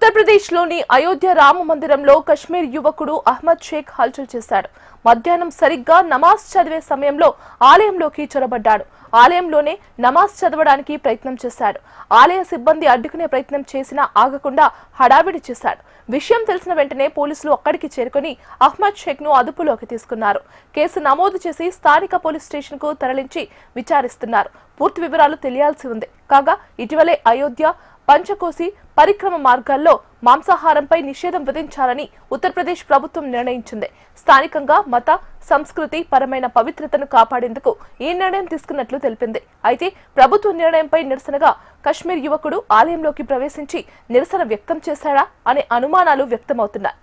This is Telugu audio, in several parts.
ఉత్తరప్రదేశ్లోని అయోధ్య రామ మందిరంలో కశ్మీర్ యువకుడు అహ్మద్ షేక్ హల్చల్ చేశాడు. మధ్యాహ్నం సరిగ్గా నమాజ్ చదివే సమయంలో ఆలయంలోకి చొరబడ్డాడు. ఆలయంలోనే నమాజ్ చదవడానికి ప్రయత్నం చేశాడు. ఆలయ సిబ్బంది అడ్డుకునే ప్రయత్నం చేసినా ఆగకుండా హడావిడి చేశాడు. విషయం తెలిసిన వెంటనే పోలీసులు అక్కడికి చేరుకుని అహ్మద్ షేక్ ను అదుపులోకి తీసుకున్నారు. కేసు నమోదు చేసి స్థానిక పోలీస్ స్టేషన్ కు తరలించి విచారిస్తున్నారు. పూర్తి వివరాలు తెలియాల్సి ఉంది. కాగా ఇటీవలే అయోధ్య పంచకోసి పరిక్రమ మార్గాల్లో మాంసాహారంపై నిషేధం విధించాలని ఉత్తరప్రదేశ్ ప్రభుత్వం నిర్ణయించింది. స్థానికంగా మత సంస్కృతి పరమైన పవిత్రతను కాపాడేందుకు ఈ నిర్ణయం తీసుకున్నట్లు తెలిపింది. అయితే ప్రభుత్వ నిర్ణయంపై నిరసనగా కశ్మీర్ యువకుడు ఆలయంలోకి ప్రవేశించి నిరసన వ్యక్తం చేశాడా అనే అనుమానాలు వ్యక్తమవుతున్నాయి.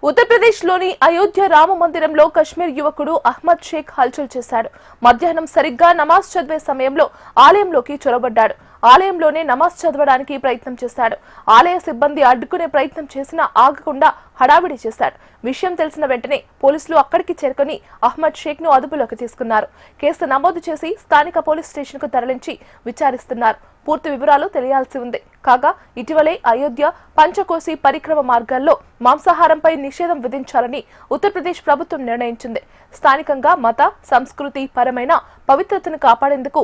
ఉత్తరప్రదేశ్లోని అయోధ్య రామ మందిరంలో కశ్మీర్ యువకుడు అహ్మద్ షేక్ హల్చల్ చేశాడు. మధ్యాహ్నం సరిగ్గా నమాజ్ చదివే సమయంలో ఆలయంలోకి చొరబడ్డాడు. ఆలయంలోనే నమాజ్ చదవడానికి ప్రయత్నం చేశాడు. ఆలయ సిబ్బంది అడ్డుకునే ప్రయత్నం చేసినా ఆగకుండా హడావిడి చేశాడు. విషయం తెలిసిన వెంటనే పోలీసులు అక్కడికి చేరుకుని అహ్మద్ షేక్ ను అదుపులోకి తీసుకున్నారు. కేసు నమోదు చేసి స్థానిక పోలీస్ స్టేషన్ కు తరలించి విచారిస్తున్నారు. పూర్తి వివరాలు తెలియాల్సి ఉంది. కాగా ఇటీవలే అయోధ్య పంచకోసి పరిక్రమ మార్గాల్లో మాంసాహారంపై నిషేధం విధించాలని ఉత్తరప్రదేశ్ ప్రభుత్వం నిర్ణయించింది. స్థానికంగా మత సంస్కృతి పరమైన పవిత్రతను కాపాడేందుకు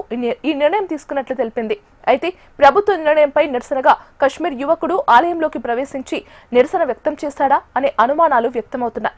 ఈ నిర్ణయం తీసుకున్నట్లు తెలిపింది. అయితే ప్రభుత్వ నిర్ణయంపై నిరసనగా కశ్మీర్ యువకుడు ఆలయంలోకి ప్రవేశించి నిరసన వ్యక్తం చేశాడా అనే అనుమానాలు వ్యక్తమవుతున్నాయి.